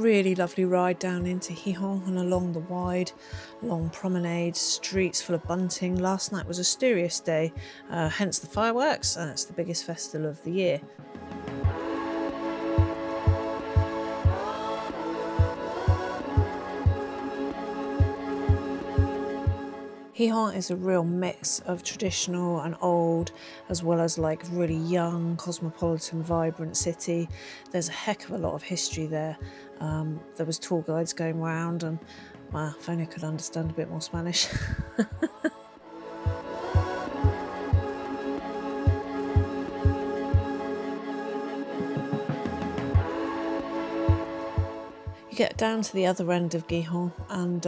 Really lovely ride down into Gijón and along the wide, long promenade, streets full of bunting. Last night was a Asturias Day, hence the fireworks, and it's the biggest festival of the year. Gijón is a real mix of traditional and old, as well as like really young, cosmopolitan, vibrant city. There's a heck of a lot of history there. There was tour guides going around, and well, if only I could understand a bit more Spanish. You get down to the other end of Gijón and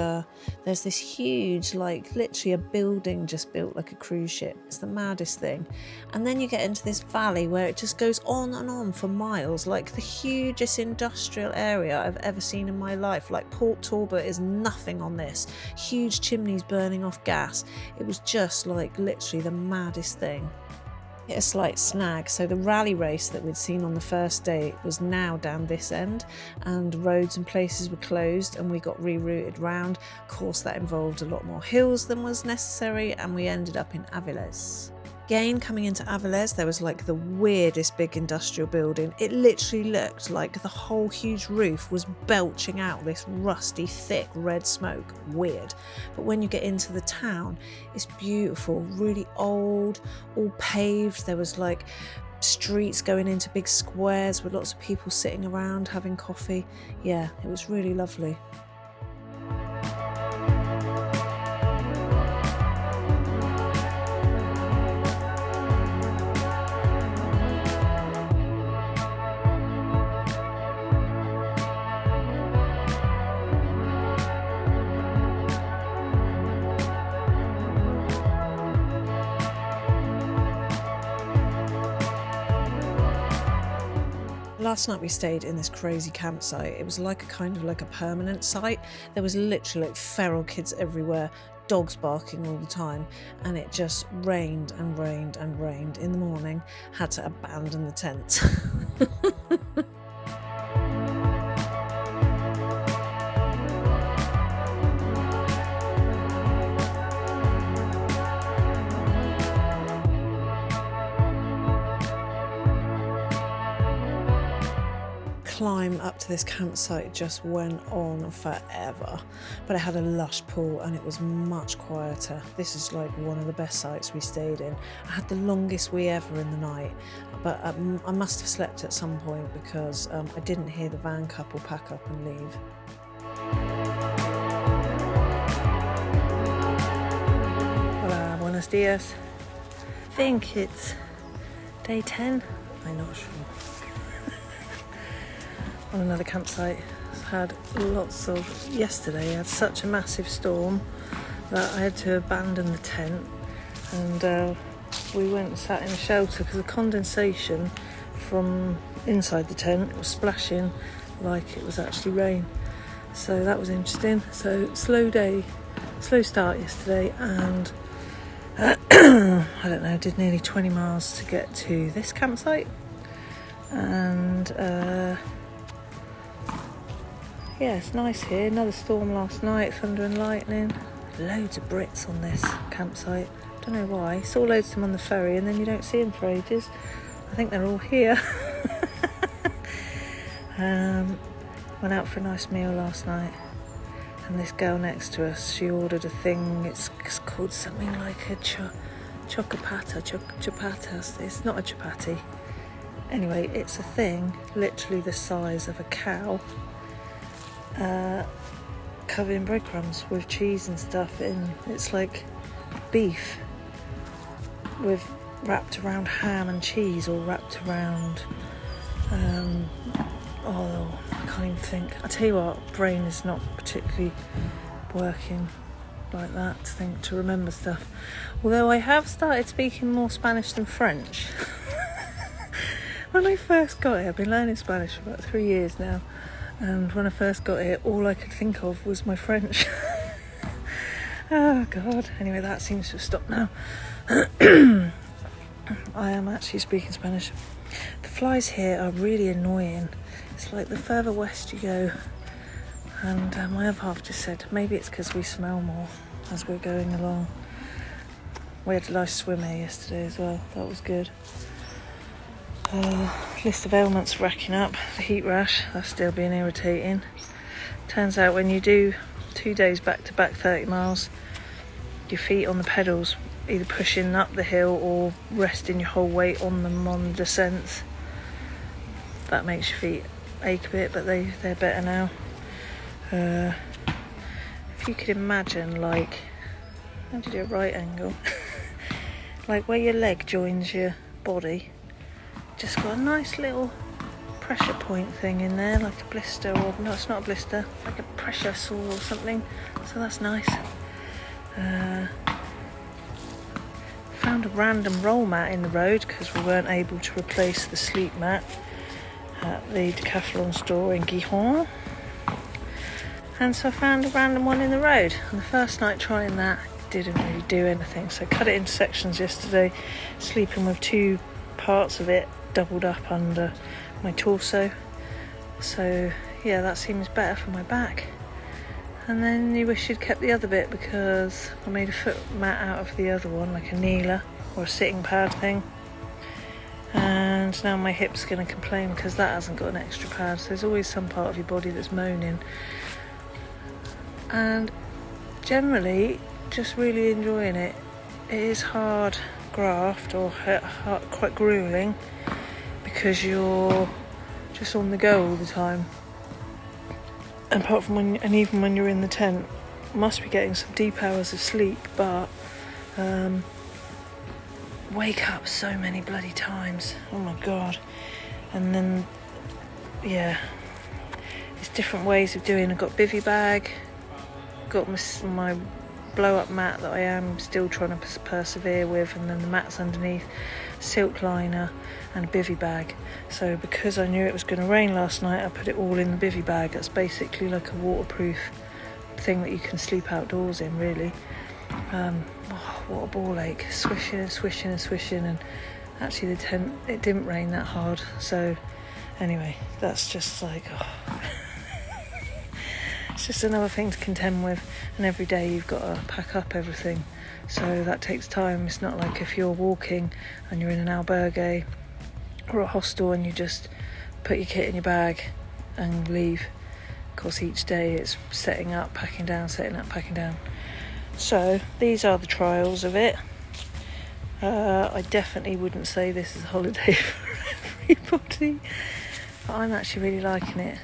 there's this huge, like literally a building just built like a cruise ship. It's the maddest thing. And then you get into this valley where it just goes on and on for miles, like the hugest industrial area I've ever seen in my life. Like Port Talbot is nothing on this. Huge chimneys burning off gas. It was just like literally the maddest thing. A slight snag, so the rally race that we'd seen on the first day was now down this end, and roads and places were closed and we got rerouted round. Of course that involved a lot more hills than was necessary, and we ended up in Avilés. Again, coming into Avilés, there was like the weirdest big industrial building. It literally looked like the whole huge roof was belching out this rusty, thick red smoke. Weird. But when you get into the town, it's beautiful, really old, all paved. There was like streets going into big squares with lots of people sitting around having coffee. Yeah, it was really lovely. Last night we stayed in this crazy campsite. It was like a kind of like a permanent site. There was literally like feral kids everywhere, dogs barking all the time, and it just rained and rained and rained. In the morning, had to abandon the tent. Climb up to this campsite just went on forever, but it had a lush pool and it was much quieter. This is like one of the best sites we stayed in. I had the longest wee ever in the night, but I must have slept at some point because I didn't hear the van couple pack up and leave. Hola, buenos dias. I think it's day 10, I'm not sure. On another campsite. Had lots of, yesterday I had such a massive storm that I had to abandon the tent, and we went and sat in a shelter because the condensation from inside the tent was splashing like it was actually rain. So that was interesting. So slow start yesterday, and I don't know, did nearly 20 miles to get to this campsite, and yeah, it's nice here. Another storm last night, thunder and lightning. Loads of Brits on this campsite. Don't know why. Saw loads of them on the ferry and then you don't see them for ages. I think they're all here. Went out for a nice meal last night. And this girl next to us, she ordered a thing. It's called something like a chocopata. It's not a chapati. Anyway, it's a thing literally the size of a cow. Covered in breadcrumbs with cheese and stuff in. It's like beef with wrapped around ham and cheese, or wrapped around I can't even think. I tell you what, brain is not particularly working like that to remember stuff, although I have started speaking more Spanish than French. When I first got here, I've been learning Spanish for about 3 years now. And when I first got here, all I could think of was my French. Oh, God. Anyway, that seems to have stopped now. I am actually speaking Spanish. The flies here are really annoying. It's like the further west you go, And my other half just said maybe it's because we smell more as we're going along. We had a nice swim here yesterday as well, that was good. List of ailments racking up, the heat rash, that's still being irritating. Turns out when you do 2 days back to back 30 miles, your feet on the pedals, either pushing up the hill or resting your whole weight on them on the descents, that makes your feet ache a bit, but they're better now. If you could imagine, like, how do you do a right angle? Like where your leg joins your body, just got a nice little pressure point thing in there, like a blister, or no, it's not a blister, like a pressure sore or something, so that's nice. Found a random roll mat in the road because we weren't able to replace the sleep mat at the Decathlon store in Gijón, and so I found a random one in the road, and the first night trying that didn't really do anything, so I cut it into sections yesterday, sleeping with 2 parts of it doubled up under my torso, so yeah, that seems better for my back. And then you wish you'd kept the other bit, because I made a foot mat out of the other one, like a kneeler or a sitting pad thing, and now my hip's going to complain because that hasn't got an extra pad. So there's always some part of your body that's moaning, and generally just really enjoying it. It is hard graft, or quite gruelling, because you're just on the go all the time. And apart from even when you're in the tent, must be getting some deep hours of sleep, but wake up so many bloody times. Oh my god. And then yeah, it's different ways of doing. I've got bivy bag, got my blow up mat that I am still trying to persevere with, and then the mats underneath, silk liner and a bivy bag. So because I knew it was going to rain last night, I put it all in the bivy bag. That's basically like a waterproof thing that you can sleep outdoors in, really. What a ball ache, swishing and swishing and swishing, and actually the tent, it didn't rain that hard, so anyway, that's just like it's just another thing to contend with, and every day you've got to pack up everything, so that takes time. It's not like if you're walking and you're in an albergue or a hostel and you just put your kit in your bag and leave. Of course, each day it's setting up, packing down, setting up, packing down. So these are the trials of it. I definitely wouldn't say this is a holiday for everybody, but I'm actually really liking it.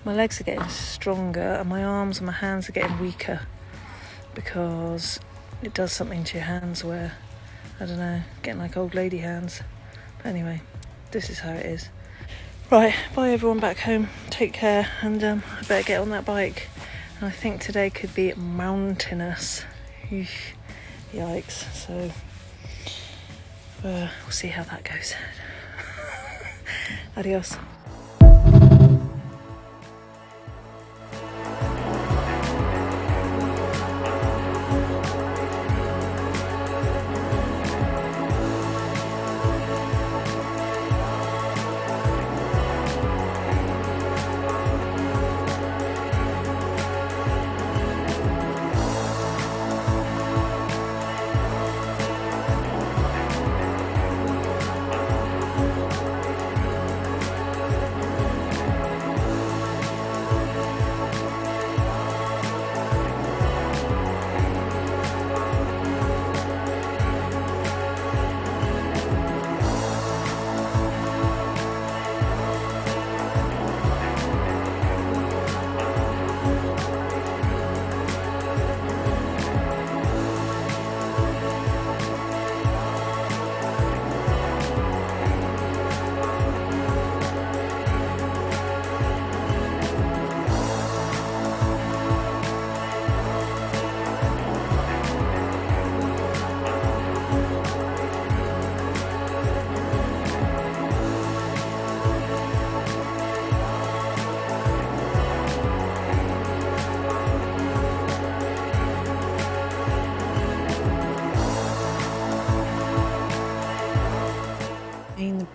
My legs are getting stronger and my arms and my hands are getting weaker, because it does something to your hands where, I don't know, getting like old lady hands. But anyway, this is how it is. Right, bye everyone back home, take care, and I better get on that bike. And I think today could be mountainous. Eesh, yikes. So we'll see how that goes. Adios.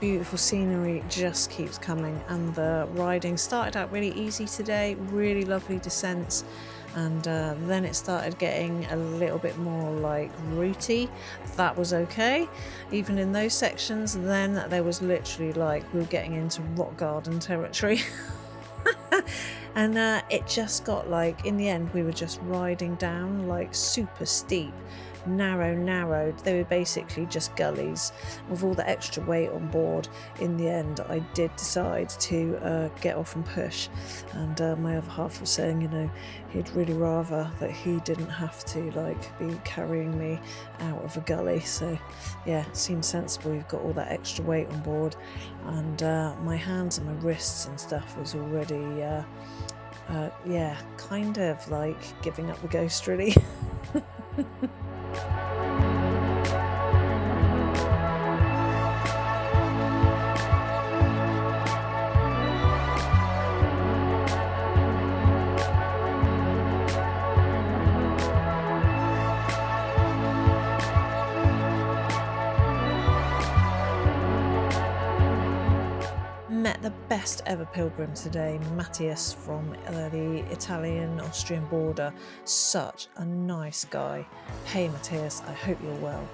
Beautiful scenery it just keeps coming, and the riding started out really easy today, really lovely descents, and then it started getting a little bit more like rooty. That was okay, even in those sections. Then there was literally like we were getting into rock garden territory. And it just got like, in the end we were just riding down like super steep, narrowed. They were basically just gullies with all the extra weight on board. In the end I did decide to get off and push, and my other half was saying, you know, he'd really rather that he didn't have to like be carrying me out of a gully. So yeah, seems sensible. You've got all that extra weight on board, and my hands and my wrists and stuff was already kind of like giving up the ghost really. Met the best ever pilgrim today, Matthias from the Italian-Austrian border. Such a nice guy. Hey Matthias, I hope you're well.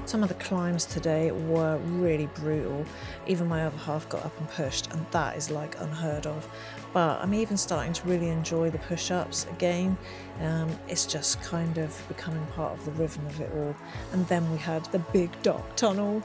Some of the climbs today were really brutal. Even my other half got up and pushed, and that is like unheard of. But I'm even starting to really enjoy the push-ups again. It's just kind of becoming part of the rhythm of it all. And then we had the big dark tunnel.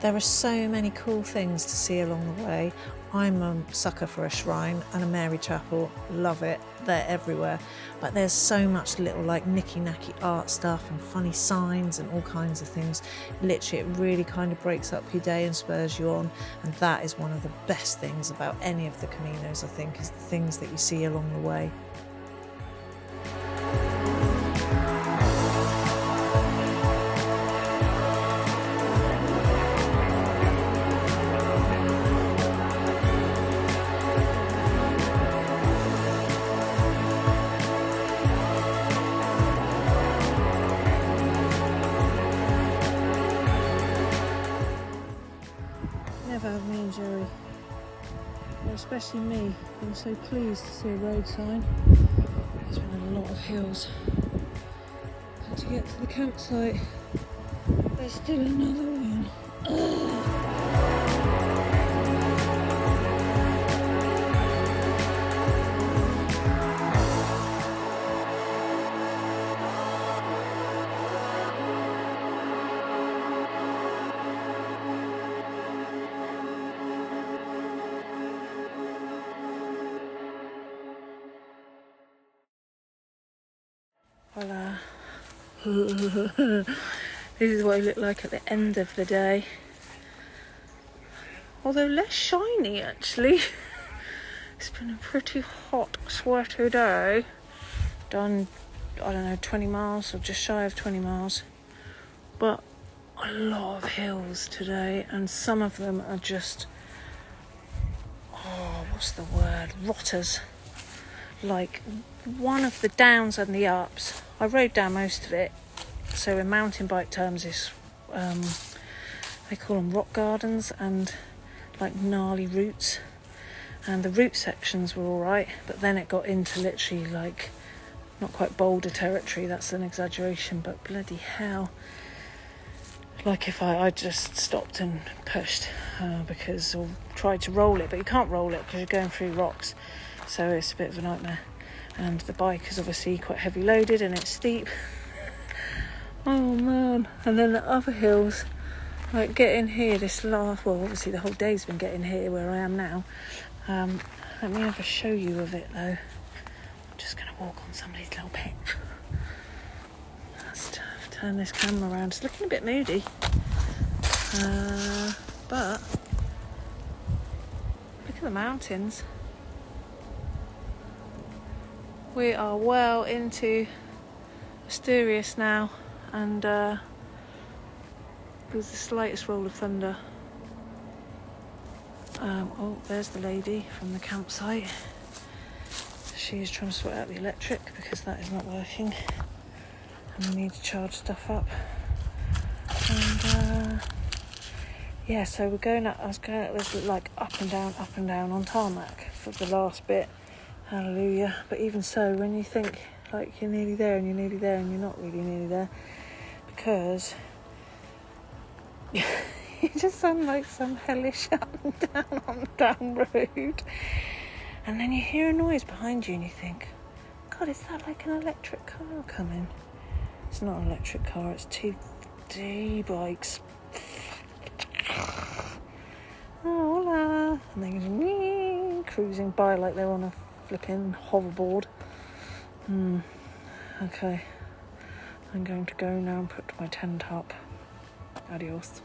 There are so many cool things to see along the way. I'm a sucker for a shrine and a Mary chapel, love it, they're everywhere. But there's so much little like nicky-nacky art stuff and funny signs and all kinds of things. Literally, it really kind of breaks up your day and spurs you on, and that is one of the best things about any of the Caminos, I think, is the things that you see along the way. Never have me and Jerry, or especially me, been so pleased to see a road sign. There's been a lot of hills. Had to get to the campsite. There's still another one. Ugh. Voila. This is what I look like at the end of the day. Although less shiny actually. It's been a pretty hot, sweaty day. Done, I don't know, 20 miles or just shy of 20 miles. But a lot of hills today, and some of them are just, what's the word? Rotters. Like one of the downs and the ups, I rode down most of it, so in mountain bike terms it's they call them rock gardens and like gnarly roots, and the root sections were alright, but then it got into literally like not quite boulder territory, that's an exaggeration, but bloody hell, like if I just stopped and pushed because, or tried to roll it, but you can't roll it because you're going through rocks. So it's a bit of a nightmare, and the bike is obviously quite heavy loaded and it's steep. Oh man. And then the other hills, like getting here well obviously the whole day's been getting here where I am now. Let me have a show you of it though. I'm just going to walk on somebody's little pitch. Let's turn this camera around. It's looking a bit moody. But look at the mountains. We are well into Asturias now, and with the slightest roll of thunder. Oh, there's the lady from the campsite. She is trying to sort out the electric because that is not working, and we need to charge stuff up. And yeah, so we're going up. I was going up, there's like up and down on tarmac for the last bit. Hallelujah. But even so, when you think like you're nearly there and you're nearly there and you're not really nearly there, because you just sound like some hellish up and down on the down road, and then you hear a noise behind you and you think, God, is that like an electric car coming? It's not an electric car, it's two D-bikes. Oh, hola. And they're cruising by like they're on a flipping hoverboard. Okay. I'm going to go now and put my tent up. Adios.